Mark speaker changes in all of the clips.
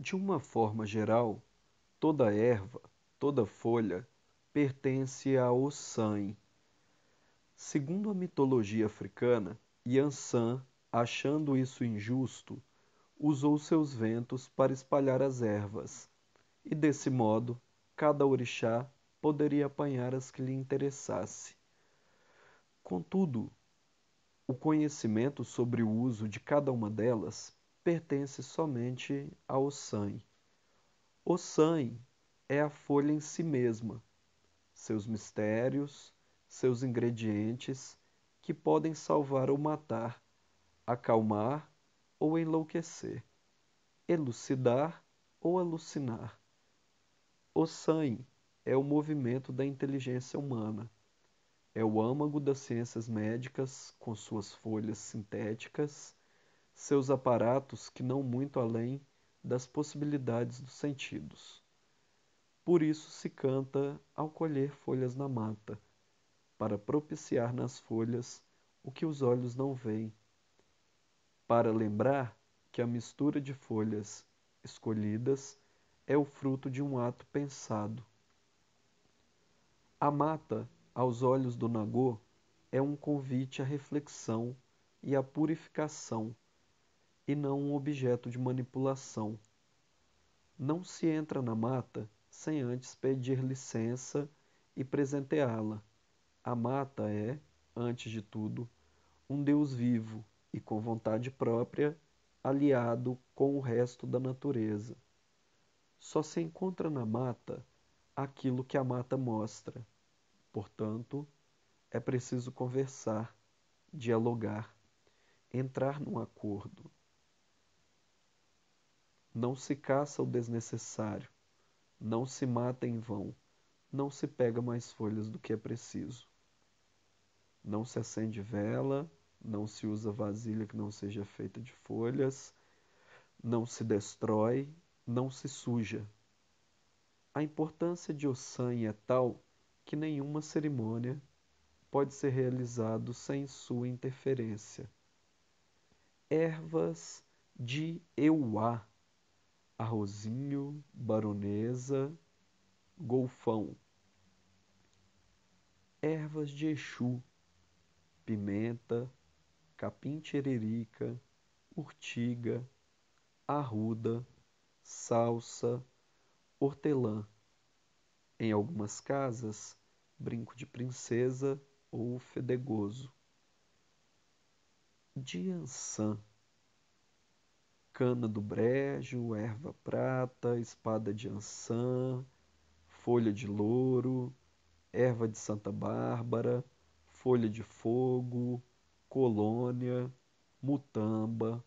Speaker 1: De uma forma geral, toda erva, toda folha, pertence a Ossan. Segundo a mitologia africana, Yansan, achando isso injusto, usou seus ventos para espalhar as ervas, e desse modo, cada orixá poderia apanhar as que lhe interessasse. Contudo, o conhecimento sobre o uso de cada uma delas pertence somente a Ossan. Ossan é a folha em si mesma, seus mistérios, seus ingredientes, que podem salvar ou matar, acalmar ou enlouquecer, elucidar ou alucinar. Ossan é o movimento da inteligência humana, é o âmago das ciências médicas com suas folhas sintéticas, seus aparatos que não muito além das possibilidades dos sentidos. Por isso se canta ao colher folhas na mata, para propiciar nas folhas o que os olhos não veem, para lembrar que a mistura de folhas escolhidas é o fruto de um ato pensado. A mata, aos olhos do Nagô, é um convite à reflexão e à purificação, e não um objeto de manipulação. Não se entra na mata sem antes pedir licença e presenteá-la. A mata é, antes de tudo, um Deus vivo e com vontade própria, aliado com o resto da natureza. Só se encontra na mata aquilo que a mata mostra. Portanto, é preciso conversar, dialogar, entrar num acordo. Não se caça o desnecessário, não se mata em vão, não se pega mais folhas do que é preciso. Não se acende vela, não se usa vasilha que não seja feita de folhas, não se destrói, não se suja. A importância de Ossan é tal que nenhuma cerimônia pode ser realizada sem sua interferência. Ervas de Euá, arrozinho, baronesa, golfão. Ervas de Exu, pimenta, capim-tiririca, urtiga, arruda, salsa, hortelã. Em algumas casas, brinco de princesa ou fedegoso. De ançã, cana do brejo, erva prata, espada de ançã, folha de louro, erva de Santa Bárbara, folha de fogo, colônia, mutamba,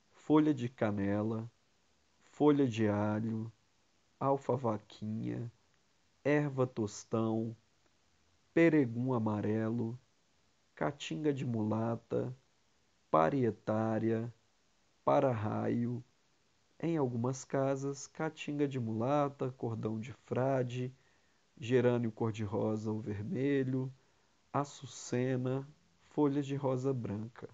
Speaker 1: folha de canela, folha de alho, alfavaquinha, erva tostão, peregum amarelo, caatinga de mulata, parietária, para-raio, em algumas casas, caatinga de mulata, cordão de frade, gerânio cor-de-rosa ou vermelho, açucena, folhas de rosa branca.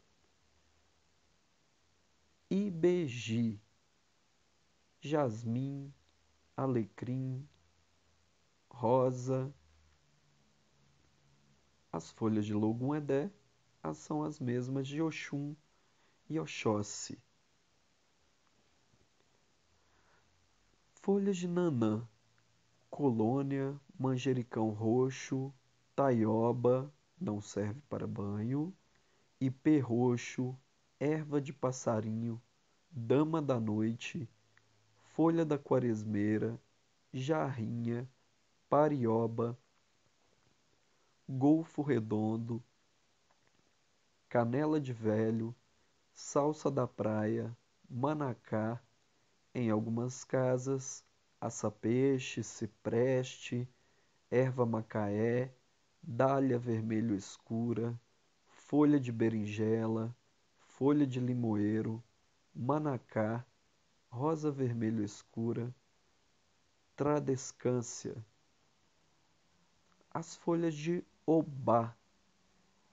Speaker 1: Ibeji, jasmim, alecrim, rosa. As folhas de Logum-Edé são as mesmas de Oxum e Oxóssi. Folhas de Nanã, colônia, manjericão roxo, taioba, não serve para banho, ipê roxo, erva de passarinho, dama da noite, folha da quaresmeira, jarrinha, parioba, golfo redondo, canela de velho, salsa da praia, manacá, em algumas casas, açapeixe, cipreste, erva macaé, dália vermelho escura, folha de berinjela, folha de limoeiro, manacá, rosa vermelho escura, tradescância. As folhas de obá,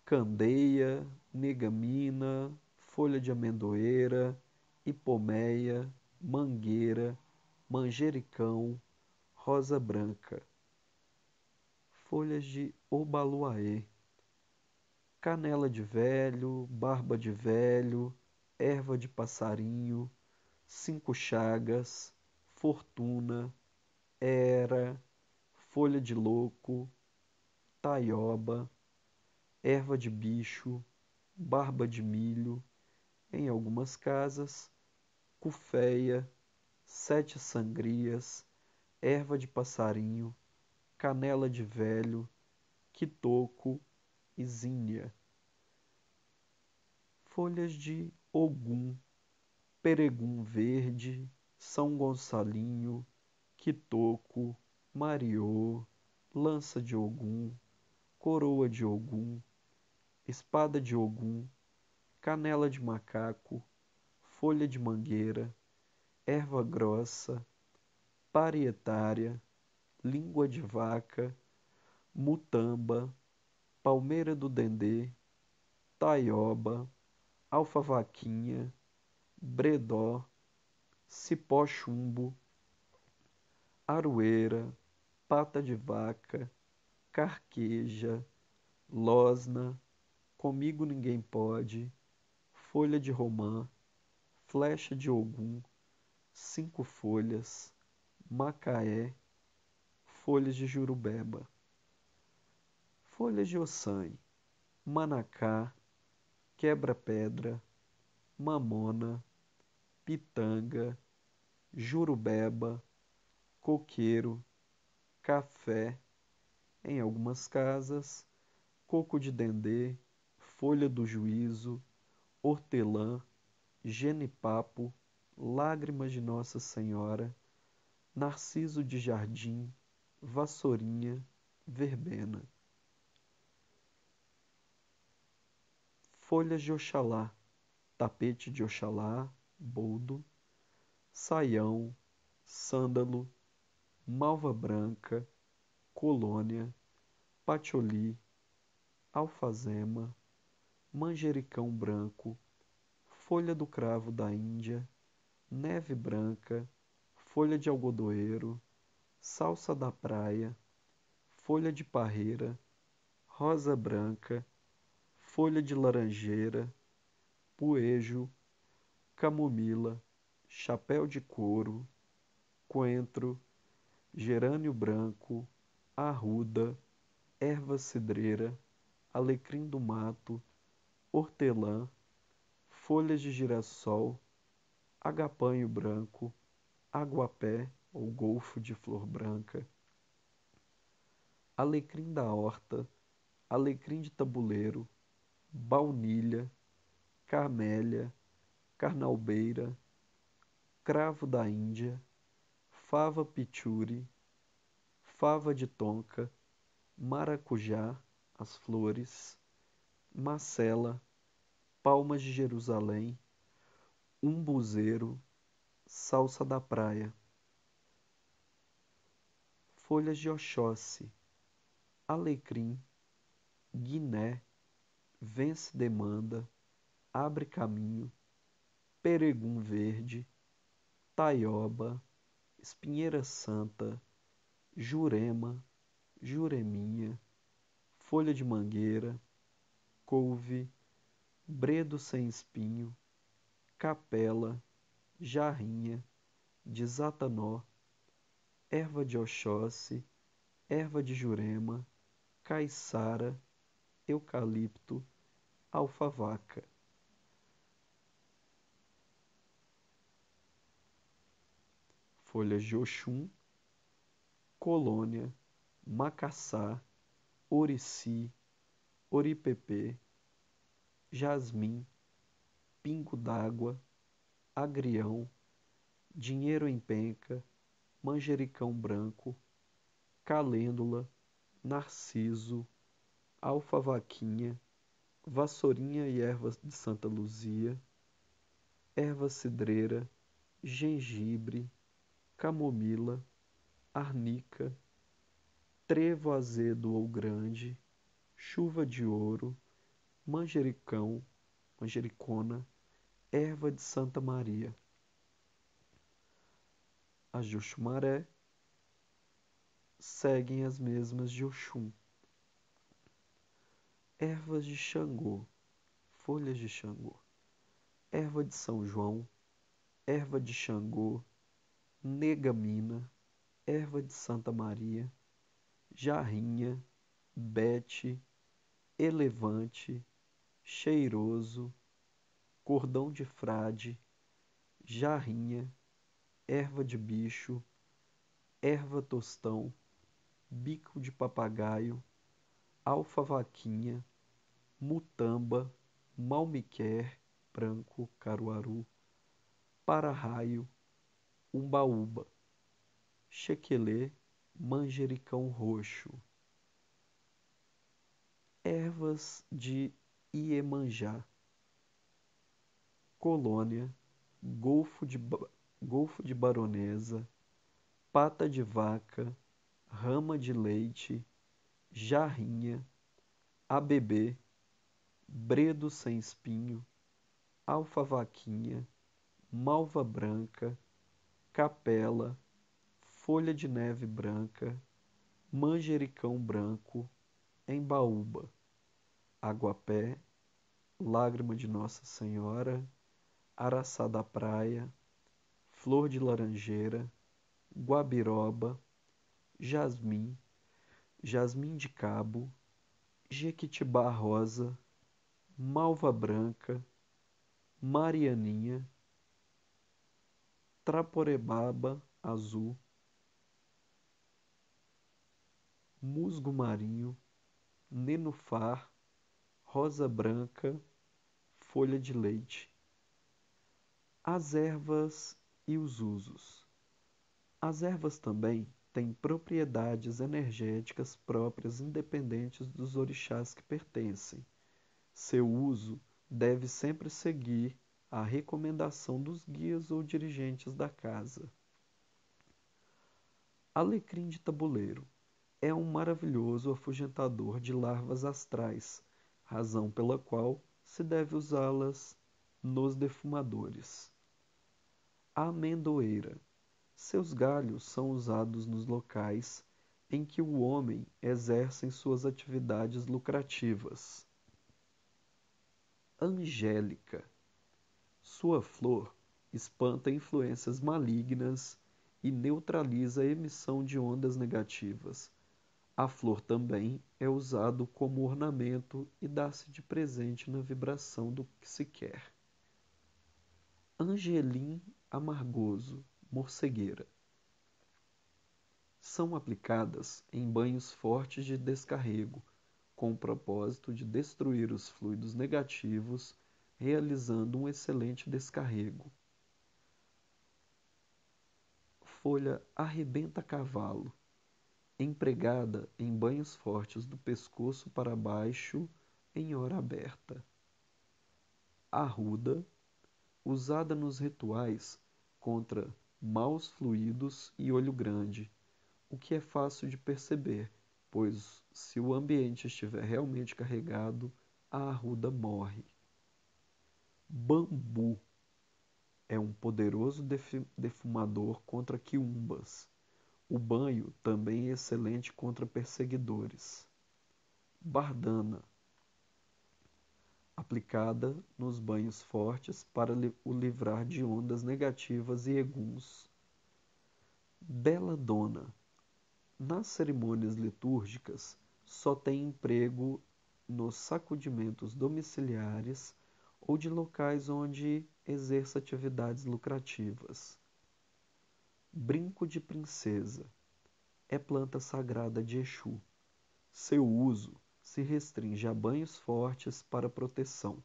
Speaker 1: candeia, negamina, folha de amendoeira, hipomeia, mangueira, manjericão, rosa branca. Folhas de obaluaê, canela de velho, barba de velho, erva de passarinho, cinco chagas, fortuna, era, folha de louco, taioba, erva de bicho, barba de milho, em algumas casas, cuféia, sete sangrias, erva de passarinho, canela de velho, quitoco e zinnia. Folhas de ogum, peregum verde, São Gonçalinho, quitoco, mariô, lança de ogum, coroa de ogum, espada de ogum, canela de macaco, folha de mangueira, erva grossa, parietária, língua de vaca, mutamba, palmeira do dendê, taioba, alfavaquinha, bredó, cipó-chumbo, aroeira, pata de vaca, carqueja, losna, comigo ninguém pode, folha de romã, flecha de ogum, cinco folhas, macaé, folhas de jurubeba, folhas de ossanha, manacá, quebra-pedra, mamona, pitanga, jurubeba, coqueiro, café, em algumas casas, coco de dendê, folha do juízo, hortelã, genipapo, lágrimas de Nossa Senhora, narciso de jardim, vassourinha, verbena. Folhas de oxalá, tapete de oxalá, boldo, saião, sândalo, malva branca, colônia, patchouli, alfazema, manjericão branco, folha do cravo da Índia, neve branca, folha de algodoeiro, salsa da praia, folha de parreira, rosa branca, folha de laranjeira, poejo, camomila, chapéu de couro, coentro, gerânio branco, arruda, erva cidreira, alecrim do mato, hortelã, folhas de girassol, agapanho branco, aguapé ou golfo de flor branca, alecrim da horta, alecrim de tabuleiro, baunilha, camélia, carnaubeira, cravo da Índia, fava pichuri, fava de tonka, maracujá, as flores, macela, palmas de Jerusalém, umbuzeiro, salsa da praia, folhas de oxóssi, alecrim, guiné, vence demanda, abre caminho, peregum verde, taioba, espinheira santa, jurema, jureminha, folha de mangueira, couve, bredo sem espinho, capela, jarrinha, desatanó, erva de oxóssi, erva de jurema, caiçara, eucalipto, alfavaca. Folhas de oxum, colônia, macaçá, orici, oripepê, jasmim, pingo d'água, agrião, dinheiro em penca, manjericão branco, calêndula, narciso, alfavaquinha, vassourinha e ervas de Santa Luzia, erva cidreira, gengibre, camomila, arnica, trevo azedo ou grande, chuva de ouro, manjericão, manjericona, erva de Santa Maria. As de Oxumaré seguem as mesmas de Oxum. Ervas de Xangô, folhas de Xangô, erva de São João, erva de Xangô, negamina, erva de Santa Maria, jarrinha, bete, elevante, cheiroso, cordão de frade, jarrinha, erva de bicho, erva tostão, bico de papagaio, alfavaquinha, mutamba, malmiquer, branco, caruaru, para-raio, umbaúba, chequelê, manjericão roxo, ervas de Iemanjá, colônia, golfo de baronesa, pata de vaca, rama de leite, jarrinha, ABB, bredo sem espinho, alfavaquinha, malva branca, capela, folha de neve branca, manjericão branco, embaúba, aguapé, lágrima de Nossa Senhora, araçá da praia, flor de laranjeira, guabiroba, jasmim, jasmim de cabo, jequitibá rosa, malva branca, marianinha, traporebaba azul, musgo marinho, nenufar, rosa branca, folha de leite. As ervas e os usos. As ervas também têm propriedades energéticas próprias independentes dos orixás que pertencem. Seu uso deve sempre seguir a recomendação dos guias ou dirigentes da casa. Alecrim de tabuleiro é um maravilhoso afugentador de larvas astrais, razão pela qual se deve usá-las nos defumadores. A amendoeira. Seus galhos são usados nos locais em que o homem exerce suas atividades lucrativas. Angélica. Sua flor espanta influências malignas e neutraliza a emissão de ondas negativas. A flor também é usado como ornamento e dá-se de presente na vibração do que se quer. Angelim amargoso, morcegueira. São aplicadas em banhos fortes de descarrego, com o propósito de destruir os fluidos negativos, realizando um excelente descarrego. Folha arrebenta-cavalo, empregada em banhos fortes do pescoço para baixo em hora aberta. Arruda, usada nos rituais contra maus fluidos e olho grande, o que é fácil de perceber, pois se o ambiente estiver realmente carregado, a arruda morre. Bambu é um poderoso defumador contra quiumbas. O banho também é excelente contra perseguidores. Bardana, aplicada nos banhos fortes para o livrar de ondas negativas e eguns. Belladonna, nas cerimônias litúrgicas, só tem emprego nos sacudimentos domiciliares ou de locais onde exerça atividades lucrativas. Brinco de princesa é planta sagrada de Exu. Seu uso se restringe a banhos fortes para proteção.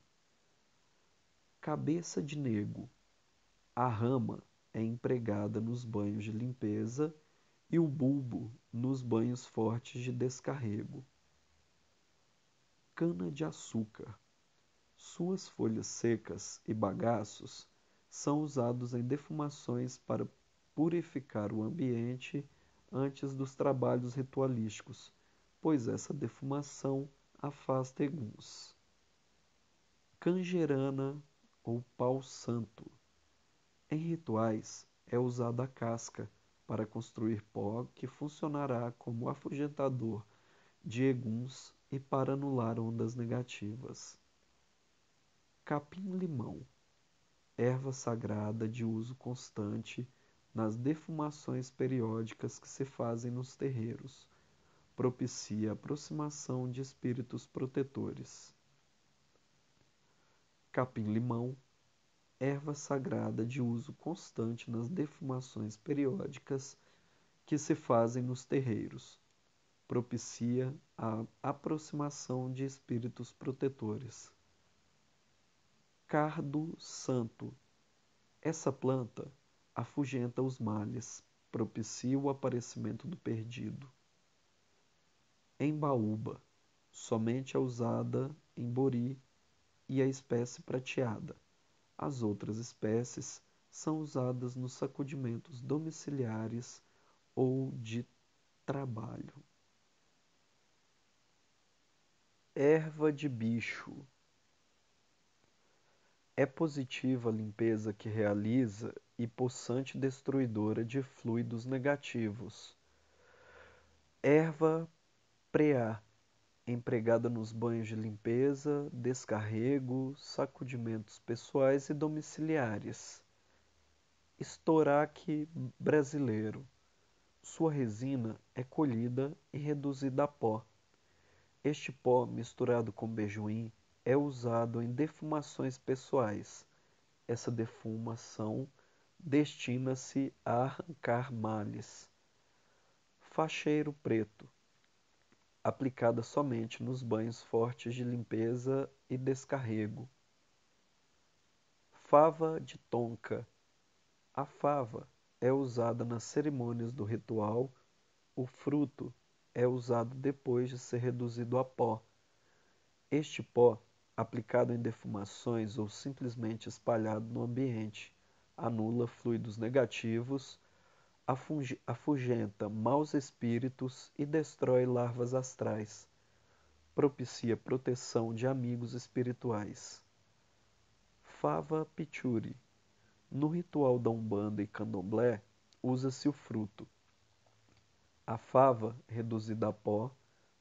Speaker 1: Cabeça de nego. A rama é empregada nos banhos de limpeza e o bulbo nos banhos fortes de descarrego. Cana-de-açúcar. Suas folhas secas e bagaços são usados em defumações para purificar o ambiente antes dos trabalhos ritualísticos, pois essa defumação afasta eguns. Canjerana ou pau santo. Em rituais é usada a casca, para construir pó que funcionará como afugentador de eguns e para anular ondas negativas. Capim-limão, erva sagrada de uso constante nas defumações periódicas que se fazem nos terreiros, propicia a aproximação de espíritos protetores. Capim-limão, erva sagrada de uso constante nas defumações periódicas que se fazem nos terreiros, propicia a aproximação de espíritos protetores. Cardo santo, essa planta afugenta os males, propicia o aparecimento do perdido. Embaúba, somente é usada em Bori e a espécie prateada. As outras espécies são usadas nos sacudimentos domiciliares ou de trabalho. Erva de bicho. É positiva a limpeza que realiza e possante destruidora de fluidos negativos. Erva preá, empregada nos banhos de limpeza, descarrego, sacudimentos pessoais e domiciliares. Estoraque brasileiro. Sua resina é colhida e reduzida a pó. Este pó, misturado com bejuim, é usado em defumações pessoais. Essa defumação destina-se a arrancar males. Facheiro preto, aplicada somente nos banhos fortes de limpeza e descarrego. Fava de tonka. A fava é usada nas cerimônias do ritual. O fruto é usado depois de ser reduzido a pó. Este pó, aplicado em defumações ou simplesmente espalhado no ambiente, anula fluidos negativos, afugenta maus espíritos e destrói larvas astrais. Propicia proteção de amigos espirituais. Fava pichuri. No ritual da Umbanda e Candomblé, usa-se o fruto. A fava reduzida a pó,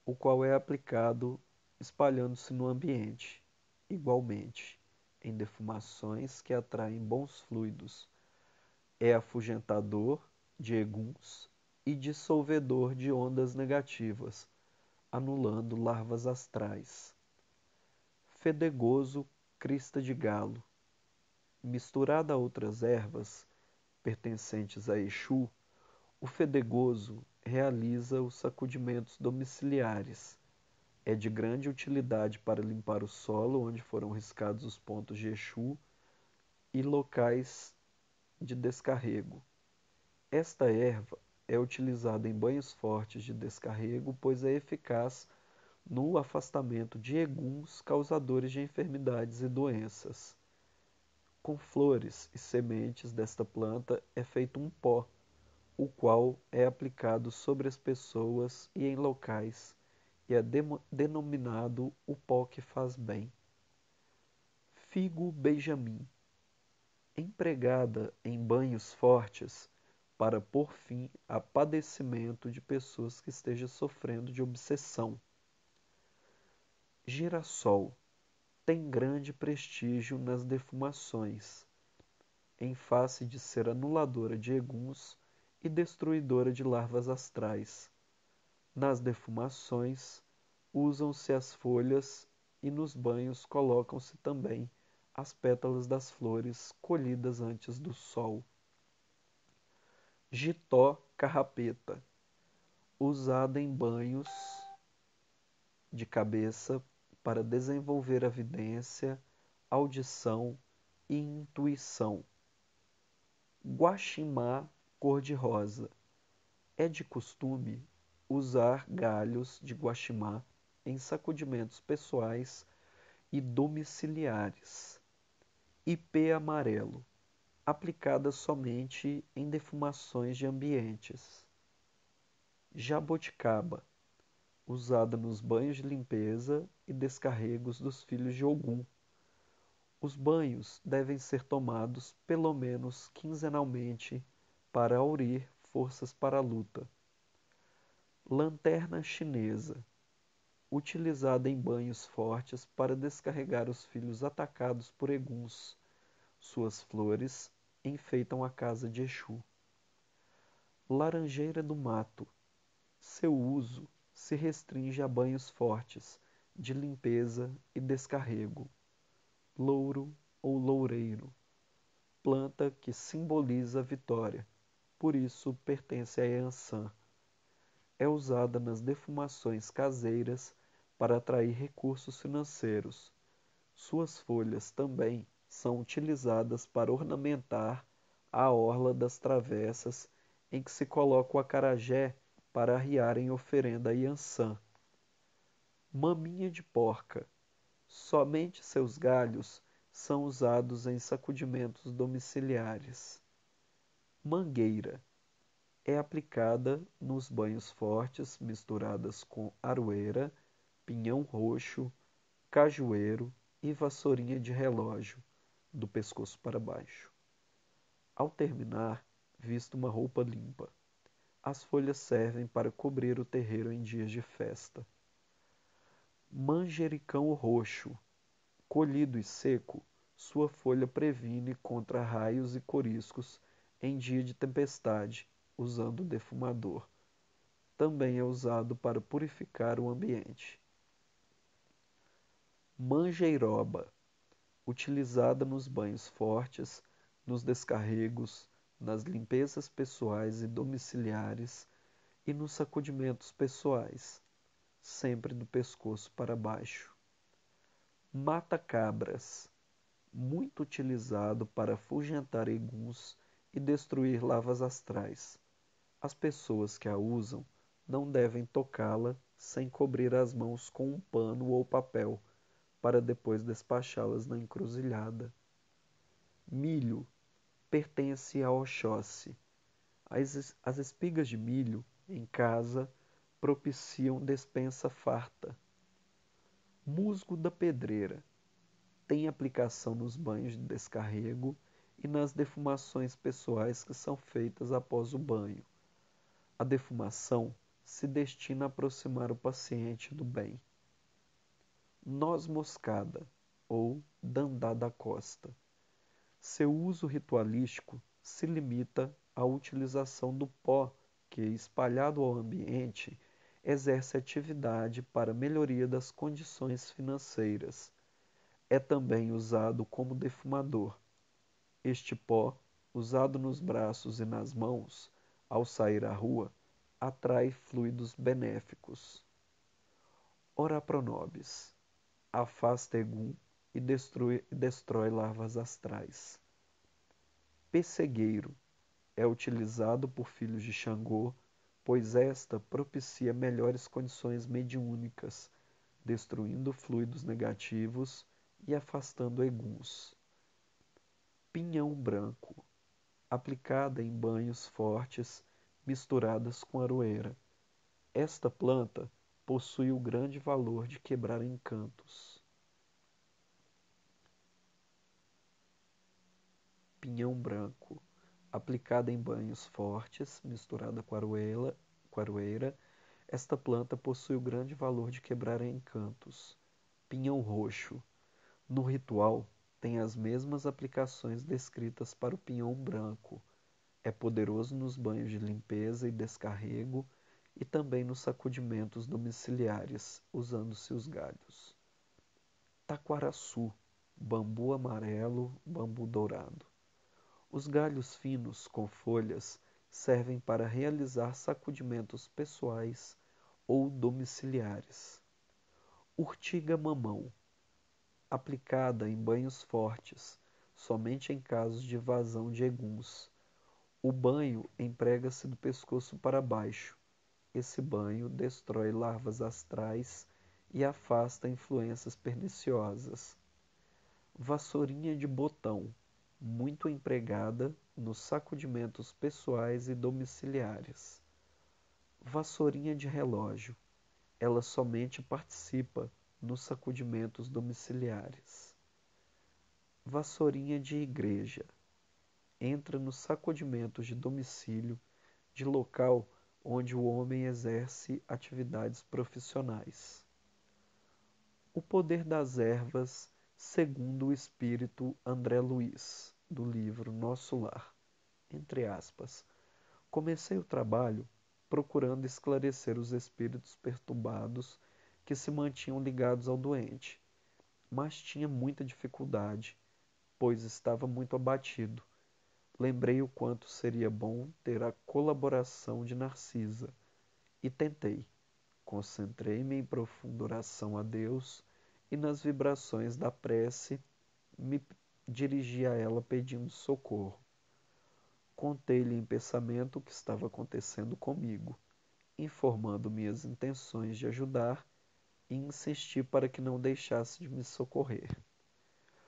Speaker 1: o qual é aplicado espalhando-se no ambiente, igualmente, em defumações que atraem bons fluidos. É afugentador de eguns e dissolvedor de ondas negativas, anulando larvas astrais. Fedegoso crista de galo. Misturada a outras ervas pertencentes a Exu, o fedegoso realiza os sacudimentos domiciliares. É de grande utilidade para limpar o solo onde foram riscados os pontos de Exu e locais de descarrego. Esta erva é utilizada em banhos fortes de descarrego, pois é eficaz no afastamento de eguns causadores de enfermidades e doenças. Com flores e sementes desta planta é feito um pó, o qual é aplicado sobre as pessoas e em locais, e é denominado o pó que faz bem. Figo Benjamin, empregada em banhos fortes para pôr fim a padecimento de pessoas que estejam sofrendo de obsessão. Girassol, tem grande prestígio nas defumações, em face de ser anuladora de eguns e destruidora de larvas astrais. Nas defumações, usam-se as folhas e nos banhos colocam-se também as pétalas das flores colhidas antes do sol. Jitó carrapeta, usada em banhos de cabeça para desenvolver a vidência, audição e intuição. Guaximá cor-de-rosa. É de costume usar galhos de guaximá em sacudimentos pessoais e domiciliares. Ipê amarelo, aplicada somente em defumações de ambientes. Jaboticaba, usada nos banhos de limpeza e descarregos dos filhos de Ogum. Os banhos devem ser tomados pelo menos quinzenalmente para aurir forças para a luta. Lanterna chinesa, utilizada em banhos fortes para descarregar os filhos atacados por eguns. Suas flores enfeitam a casa de Exu. Laranjeira do mato, seu uso se restringe a banhos fortes, de limpeza e descarrego. Louro ou loureiro, planta que simboliza a vitória, por isso pertence a Yansan. É usada nas defumações caseiras para atrair recursos financeiros. Suas folhas também são utilizadas para ornamentar a orla das travessas em que se coloca o acarajé para arriar em oferenda a Yansan. Maminha de porca. Somente seus galhos são usados em sacudimentos domiciliares. Mangueira. É aplicada nos banhos fortes misturadas com aroeira, pinhão roxo, cajueiro e vassourinha de relógio, do pescoço para baixo. Ao terminar, vista uma roupa limpa. As folhas servem para cobrir o terreiro em dias de festa. Manjericão roxo. Colhido e seco, sua folha previne contra raios e coriscos em dia de tempestade, usando defumador. Também é usado para purificar o ambiente. Manjeiroba, utilizada nos banhos fortes, nos descarregos, nas limpezas pessoais e domiciliares e nos sacudimentos pessoais, sempre do pescoço para baixo. Mata-cabras, muito utilizado para afugentar eguns e destruir lavas astrais. As pessoas que a usam não devem tocá-la sem cobrir as mãos com um pano ou papel, para depois despachá-las na encruzilhada. Milho pertence a Oxóssi. As espigas de milho em casa propiciam despensa farta. Musgo da pedreira tem aplicação nos banhos de descarrego e nas defumações pessoais que são feitas após o banho. A defumação se destina a aproximar o paciente do bem. Noz moscada ou dandá da costa. Seu uso ritualístico se limita à utilização do pó que, espalhado ao ambiente, exerce atividade para melhoria das condições financeiras. É também usado como defumador. Este pó, usado nos braços e nas mãos, ao sair à rua, atrai fluidos benéficos. Ora pro nobis. Afasta egum e destrói larvas astrais. Pessegueiro. É utilizado por filhos de Xangô, pois esta propicia melhores condições mediúnicas, destruindo fluidos negativos e afastando eguns. Pinhão branco, aplicada em banhos fortes misturadas com aroeira. Esta planta possui o grande valor de quebrar encantos. Pinhão branco, aplicada em banhos fortes misturada com aroeira. Esta planta possui o grande valor de quebrar encantos. Pinhão roxo, no ritual, tem as mesmas aplicações descritas para o pinhão branco. É poderoso nos banhos de limpeza e descarrego e também nos sacudimentos domiciliares, usando-se os galhos. Taquaraçu, bambu amarelo, bambu dourado. Os galhos finos com folhas servem para realizar sacudimentos pessoais ou domiciliares. Urtiga-mamão, aplicada em banhos fortes, somente em casos de vazão de eguns. O banho emprega-se do pescoço para baixo. Esse banho destrói larvas astrais e afasta influências perniciosas. Vassourinha de botão, muito empregada nos sacudimentos pessoais e domiciliares. Vassourinha de relógio, ela somente participa nos sacudimentos domiciliares. Vassourinha de igreja, entra nos sacudimentos de domicílio de local onde o homem exerce atividades profissionais. O poder das ervas, segundo o espírito André Luiz, do livro Nosso Lar. Entre aspas. Comecei o trabalho procurando esclarecer os espíritos perturbados que se mantinham ligados ao doente, mas tinha muita dificuldade, pois estava muito abatido. Lembrei o quanto seria bom ter a colaboração de Narcisa, e tentei. Concentrei-me em profunda oração a Deus e nas vibrações da prece me dirigi a ela pedindo socorro. Contei-lhe em pensamento o que estava acontecendo comigo, informando minhas intenções de ajudar e insisti para que não deixasse de me socorrer.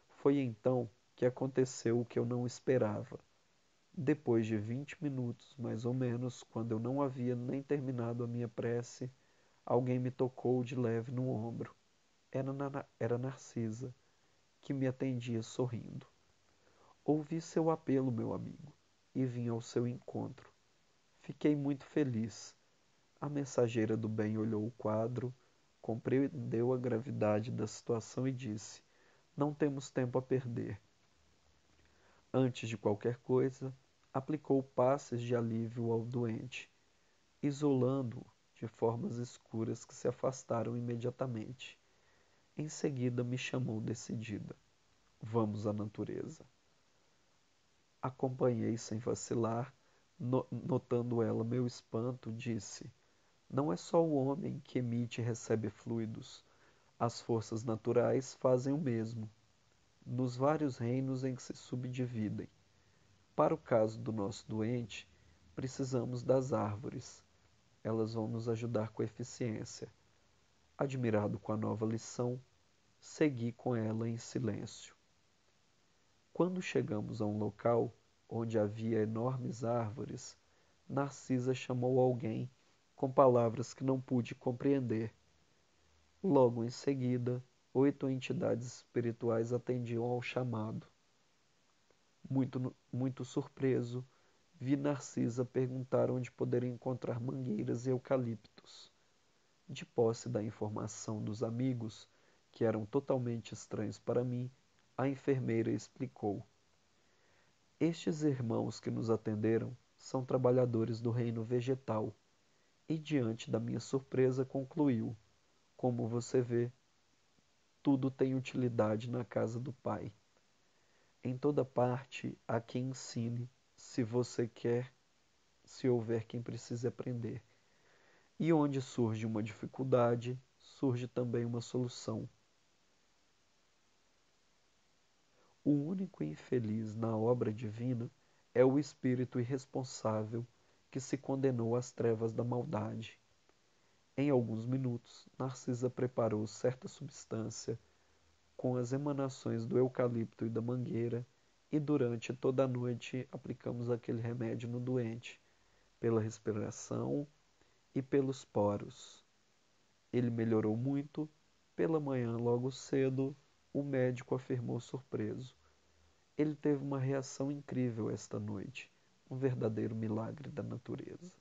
Speaker 1: Foi então que aconteceu o que eu não esperava. Depois de 20 minutos, mais ou menos, quando eu não havia nem terminado a minha prece, alguém me tocou de leve no ombro. Era Narcisa, que me atendia sorrindo. Ouvi seu apelo, meu amigo, e vim ao seu encontro. Fiquei muito feliz. A mensageira do bem olhou o quadro, compreendeu a gravidade da situação e disse: Não temos tempo a perder. Antes de qualquer coisa, aplicou passes de alívio ao doente, isolando-o de formas escuras que se afastaram imediatamente. Em seguida me chamou decidida. Vamos à natureza. Acompanhei sem vacilar, notando ela meu espanto, disse: Não é só o homem que emite e recebe fluidos. As forças naturais fazem o mesmo, nos vários reinos em que se subdividem. Para o caso do nosso doente, precisamos das árvores. Elas vão nos ajudar com eficiência. Admirado com a nova lição, segui com ela em silêncio. Quando chegamos a um local onde havia enormes árvores, Narcisa chamou alguém com palavras que não pude compreender. Logo em seguida, 8 entidades espirituais atendiam ao chamado. Muito surpreso, vi Narcisa perguntar onde poderia encontrar mangueiras e eucaliptos. De posse da informação dos amigos, que eram totalmente estranhos para mim, a enfermeira explicou. Estes irmãos que nos atenderam são trabalhadores do reino vegetal, e diante da minha surpresa concluiu: Como você vê, tudo tem utilidade na casa do Pai. Em toda parte há quem ensine, se você quer, se houver quem precise aprender. E onde surge uma dificuldade, surge também uma solução. O único infeliz na obra divina é o espírito irresponsável que se condenou às trevas da maldade. Em alguns minutos, Narcisa preparou certa substância com as emanações do eucalipto e da mangueira, e durante toda a noite aplicamos aquele remédio no doente, pela respiração e pelos poros. Ele melhorou muito. Pela manhã, logo cedo, o médico afirmou surpreso: Ele teve uma reação incrível esta noite, um verdadeiro milagre da natureza.